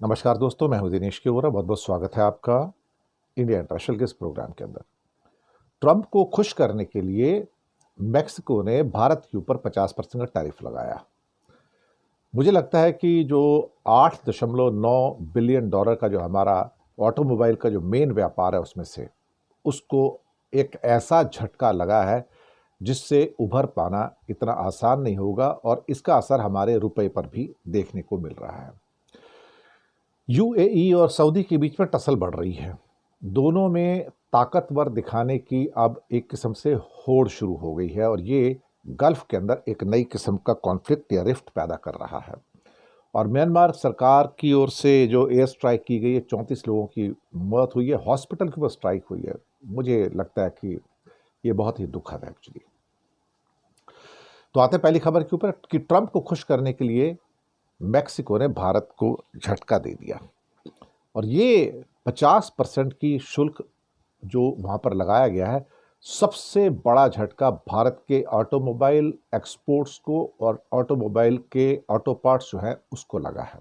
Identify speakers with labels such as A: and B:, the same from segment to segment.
A: नमस्कार दोस्तों, मैं हूं दिनेश केवरा। बहुत बहुत स्वागत है आपका इंडिया इंटरनेशनल के इस प्रोग्राम के अंदर। ट्रंप को खुश करने के लिए मेक्सिको ने भारत के ऊपर 50% का टैरिफ लगाया। मुझे लगता है कि जो 8.9 बिलियन डॉलर का जो हमारा ऑटोमोबाइल का जो मेन व्यापार है उसमें से उसको एक ऐसा झटका लगा है जिससे उभर पाना इतना आसान नहीं होगा और इसका असर हमारे रुपए पर भी देखने को मिल रहा है। यूएई और सऊदी के बीच में टसल बढ़ रही है। दोनों में ताकतवर दिखाने की अब एक किस्म से होड़ शुरू हो गई है और ये गल्फ के अंदर एक नई किस्म का कॉन्फ्लिक्ट या रिफ्ट पैदा कर रहा है। और म्यांमार सरकार की ओर से जो एयर स्ट्राइक की गई है, 34 लोगों की मौत हुई है, हॉस्पिटल के ऊपर स्ट्राइक हुई है। मुझे लगता है कि ये बहुत ही दुखद है एक्चुअली। तो आते पहली खबर के ऊपर कि ट्रंप को खुश करने के लिए मेक्सिको ने भारत को झटका दे दिया और ये 50% की शुल्क जो वहाँ पर लगाया गया है, सबसे बड़ा झटका भारत के ऑटोमोबाइल एक्सपोर्ट्स को और ऑटोमोबाइल के ऑटो पार्ट्स जो है उसको लगा है।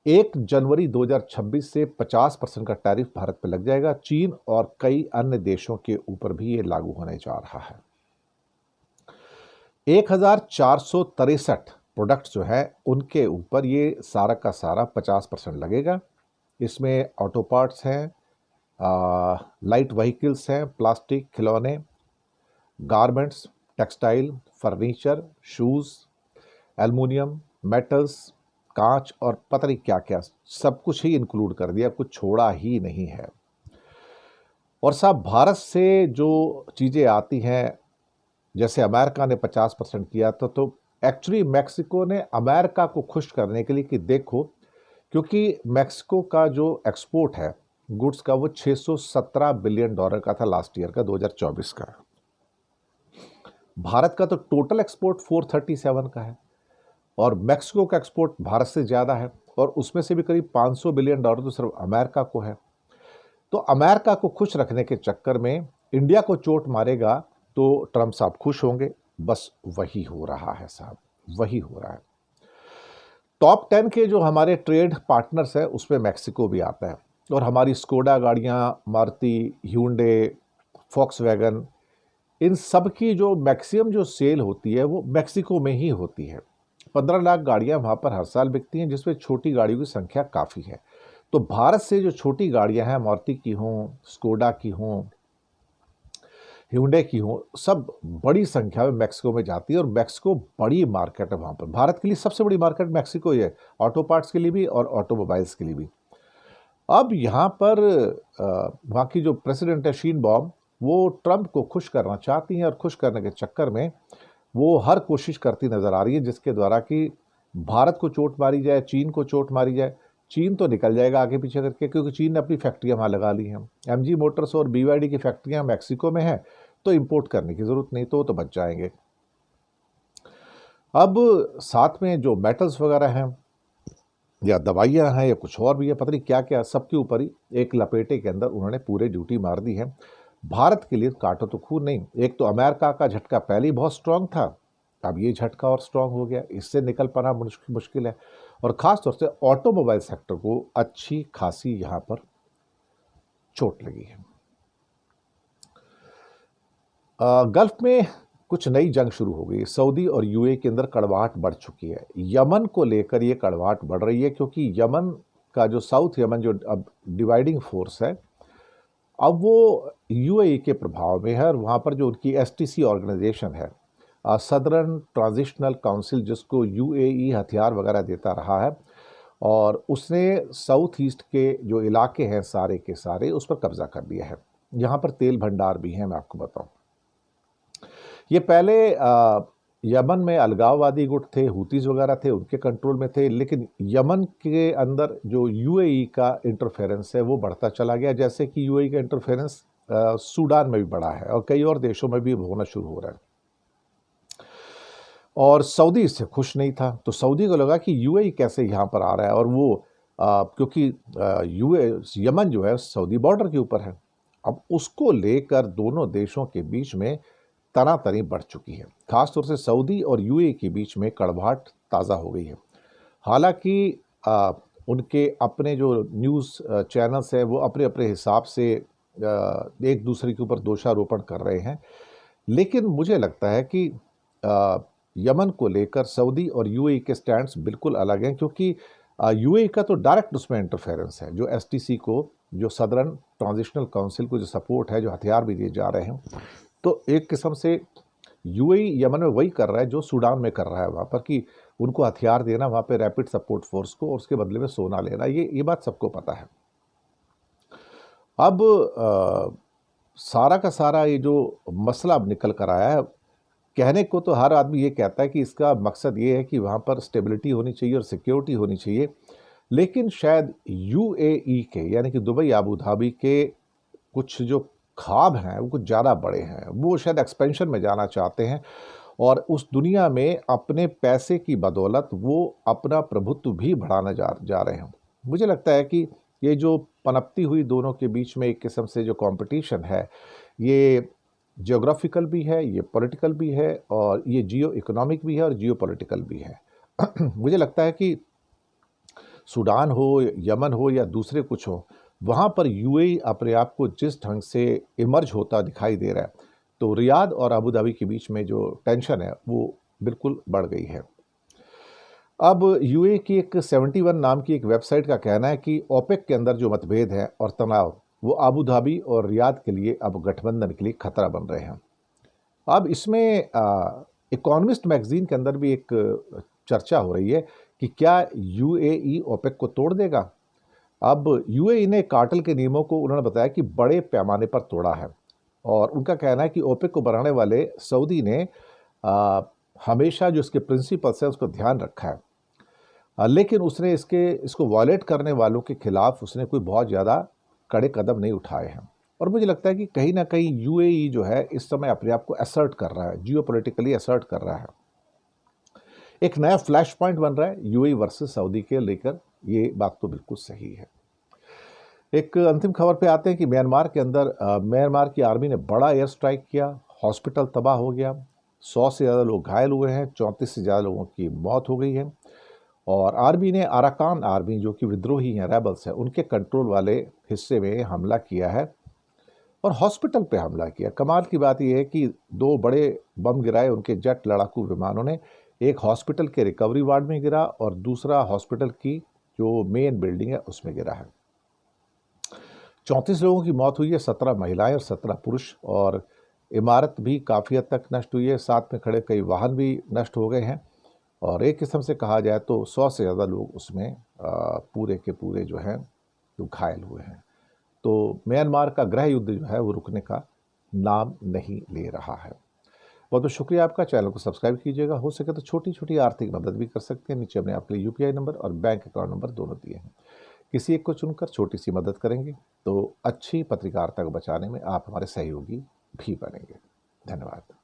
A: 1 जनवरी 2026 से 50% का टैरिफ भारत पर लग जाएगा। चीन और कई अन्य देशों के ऊपर भी ये लागू होने जा रहा है। 1463 प्रोडक्ट्स जो है उनके ऊपर ये सारा का सारा 50% लगेगा। इसमें ऑटो पार्ट्स हैं, लाइट व्हीकल्स हैं, प्लास्टिक, खिलौने, garments, textile, furniture, shoes, aluminium, metals, कांच और पता नहीं क्या क्या, सब कुछ ही इंक्लूड कर दिया, कुछ छोड़ा ही नहीं है। और साहब, भारत से जो चीज़ें आती हैं, जैसे अमेरिका ने 50% किया था, तो एक्चुअली मेक्सिको ने अमेरिका को खुश करने के लिए कि देखो, क्योंकि मेक्सिको का जो एक्सपोर्ट है गुड्स का वो 617 बिलियन डॉलर का था लास्ट ईयर का, 2024 का। भारत का तो टोटल एक्सपोर्ट 437 का है और मेक्सिको का एक्सपोर्ट भारत से ज़्यादा है और उसमें से भी करीब 500 बिलियन डॉलर तो सिर्फ अमेरिका को है। तो अमेरिका को खुश रखने के चक्कर में इंडिया को चोट मारेगा तो ट्रंप साहब खुश होंगे। बस वही हो रहा है साहब, वही हो रहा है। टॉप 10 के जो हमारे ट्रेड पार्टनर्स हैं उसमें मेक्सिको भी आता है और हमारी स्कोडा गाड़ियाँ, मारुति, hyundai, फॉक्सवैगन, इन सब की जो मैक्सिमम जो सेल होती है वो मेक्सिको में ही होती है। 15 लाख गाड़ियाँ वहाँ पर हर साल बिकती हैं, जिसमें छोटी गाड़ियों की संख्या काफ़ी है। तो भारत से जो छोटी गाड़ियाँ हैं, मारुति की हों, स्कोडा की हों, hyundai की हों, सब बड़ी संख्या में मेक्सिको में जाती है और मेक्सिको बड़ी मार्केट है वहाँ पर। भारत के लिए सबसे बड़ी मार्केट मेक्सिको ही है, ऑटो पार्ट्स के लिए भी और ऑटोमोबाइल्स के लिए भी। अब यहाँ पर वहाँ की जो प्रेसिडेंट है शीनबॉम, वो ट्रंप को खुश करना चाहती हैं और खुश करने के चक्कर में वो हर कोशिश करती नज़र आ रही है जिसके द्वारा कि भारत को चोट मारी जाए, चीन को चोट मारी जाए। चीन तो निकल जाएगा आगे पीछे करके, क्योंकि चीन ने अपनी फैक्ट्रियाँ वहाँ लगा ली हैं। एमजी मोटर्स और बीवाईडी की फैक्ट्रियाँ मैक्सिको में हैं, तो इंपोर्ट करने की ज़रूरत नहीं, तो वो तो बच जाएंगे। अब साथ में जो मेटल्स वगैरह हैं या दवाइयाँ हैं या कुछ और भी है, पता नहीं क्या क्या, सबके ऊपर ही एक लपेटे के अंदर उन्होंने पूरे ड्यूटी मार दी है। भारत के लिए काटो तो खून नहीं। एक तो अमेरिका का झटका पहले ही बहुत स्ट्रांग था, अब ये झटका और स्ट्रांग हो गया, इससे निकल पाना मुश्किल है। और ख़ास तौर से ऑटोमोबाइल सेक्टर को अच्छी खासी यहाँ पर चोट लगी है। गल्फ में कुछ नई जंग शुरू हो गई। सऊदी और यूएई के अंदर कड़वाहट बढ़ चुकी है। यमन को लेकर ये कड़वाहट बढ़ रही है क्योंकि यमन का जो साउथ यमन जो अब डिवाइडिंग फोर्स है, अब वो यूएई के प्रभाव में है और वहाँ पर जो उनकी एसटीसी ऑर्गेनाइजेशन है, सदर्न ट्रांजिशनल काउंसिल, जिसको यूएई हथियार वगैरह देता रहा है, और उसने साउथ ईस्ट के जो इलाके हैं सारे के सारे उस पर कब्जा कर लिया है। यहाँ पर तेल भंडार भी हैं, मैं आपको बताऊँ। ये पहले यमन में अलगाववादी गुट थे, हूतीज़ वगैरह थे, उनके कंट्रोल में थे, लेकिन यमन के अंदर जो यूएई का इंटरफेरेंस है वो बढ़ता चला गया, जैसे कि यूएई का इंटरफेरेंस सूडान में भी बढ़ा है और कई और देशों में भी होना शुरू हो रहा है। और सऊदी इससे खुश नहीं था, तो सऊदी को लगा कि यूएई कैसे यहाँ पर आ रहा है, और वो क्योंकि यमन जो है सऊदी बॉर्डर के ऊपर है, अब उसको लेकर दोनों देशों के बीच में तनातनी बढ़ चुकी है। खासतौर से सऊदी और यूएई के बीच में कड़वाहट ताज़ा हो गई है। हालांकि उनके अपने जो न्यूज़ चैनल्स हैं वो अपने अपने हिसाब से एक दूसरे के ऊपर दोषारोपण कर रहे हैं। लेकिन मुझे लगता है कि यमन को लेकर सऊदी और यूएई के स्टैंड्स बिल्कुल अलग हैं, क्योंकि यूएई का तो डायरेक्ट उसमें इंटरफेरेंस है, जो एसटीसी को, जो सदर्न ट्रांजिशनल काउंसिल को जो सपोर्ट है, जो हथियार भी दिए जा रहे हैं, तो एक किस्म से यूएई यमन में वही कर रहा है जो सूडान में कर रहा है वहाँ पर, कि उनको हथियार देना वहाँ पे रैपिड सपोर्ट फोर्स को, और उसके बदले में सोना लेना। ये बात सबको पता है। अब सारा का सारा ये जो मसला अब निकल कर आया है, कहने को तो हर आदमी ये कहता है कि इसका मकसद ये है कि वहाँ पर स्टेबिलिटी होनी चाहिए और सिक्योरिटी होनी चाहिए, लेकिन शायद यूएई के, यानी कि दुबई अबू धाबी के कुछ जो ख्वाब हैं वो कुछ ज़्यादा बड़े हैं। वो शायद एक्सपेंशन में जाना चाहते हैं और उस दुनिया में अपने पैसे की बदौलत वो अपना प्रभुत्व भी बढ़ाना जा रहे हैं। मुझे लगता है कि ये जो पनपती हुई दोनों के बीच में एक किस्म से जो कंपटीशन है, ये जियोग्राफिकल भी है, ये पॉलिटिकल भी है, और ये जियो इकोनॉमिक भी है और जियो पॉलिटिकल भी है। मुझे लगता है कि सूडान हो, यमन हो या दूसरे कुछ हो, वहाँ पर यूएई अपने आप को जिस ढंग से इमर्ज होता दिखाई दे रहा है, तो रियाद और अबू धाबी के बीच में जो टेंशन है वो बिल्कुल बढ़ गई है। अब यूएई की एक 71 नाम की एक वेबसाइट का कहना है कि ओपेक के अंदर जो मतभेद है और तनाव, वो अबू धाबी और रियाद के लिए अब गठबंधन के लिए खतरा बन रहे हैं। अब इसमें इकोनॉमिस्ट मैगजीन के अंदर भी एक चर्चा हो रही है कि क्या यूएई ओपेक को तोड़ देगा। अब यूएई ने कार्टेल के नियमों को उन्होंने बताया कि बड़े पैमाने पर तोड़ा है, और उनका कहना है कि ओपेक को बढ़ाने वाले सऊदी ने हमेशा जो इसके प्रिंसिपल्स हैं उसको ध्यान रखा है, लेकिन उसने इसको वायलेट करने वालों के खिलाफ उसने कोई बहुत ज़्यादा कड़े कदम नहीं उठाए हैं। और मुझे लगता है कि कहीं ना कहीं यूएई जो है इस समय अपने आप को असर्ट कर रहा है, जियोपॉलिटिकली असर्ट कर रहा है। एक नया फ्लैश पॉइंट बन रहा है यूएई वर्सेस सऊदी के लेकर, ये बात तो बिल्कुल सही है। एक अंतिम खबर पे आते हैं कि म्यांमार के अंदर म्यांमार की आर्मी ने बड़ा एयर स्ट्राइक किया, हॉस्पिटल तबाह हो गया, 100 से ज़्यादा लोग घायल हुए हैं, 34 से ज़्यादा लोगों की मौत हो गई है। और आर्मी ने अराकान आर्मी, जो कि विद्रोही हैं, रेबल्स हैं, उनके कंट्रोल वाले हिस्से में हमला किया है और हॉस्पिटल पे हमला किया। कमाल की बात यह है कि 2 बड़े बम गिराए उनके जेट लड़ाकू विमानों ने। एक हॉस्पिटल के रिकवरी वार्ड में गिरा और दूसरा हॉस्पिटल की जो मेन बिल्डिंग है उसमें गिरा है। 34 लोगों की मौत हुई है, 17 महिलाएं और 17 पुरुष, और इमारत भी काफ़ी हद तक नष्ट हुई है, साथ में खड़े कई वाहन भी नष्ट हो गए हैं, और एक किस्म से कहा जाए तो 100 से ज़्यादा लोग उसमें पूरे के पूरे जो हैं वो घायल हुए हैं। तो म्यांमार का गृह युद्ध जो है वो रुकने का नाम नहीं ले रहा है। बहुत बहुत शुक्रिया आपका। चैनल को सब्सक्राइब कीजिएगा, हो सके तो छोटी छोटी आर्थिक मदद भी कर सकते हैं। नीचे हमने आपके लिए यूपीआई नंबर और बैंक अकाउंट नंबर दोनों दिए हैं। किसी एक को चुनकर छोटी सी मदद करेंगे तो अच्छी पत्रकारिता को बचाने में आप हमारे सहयोगी भी बनेंगे। धन्यवाद।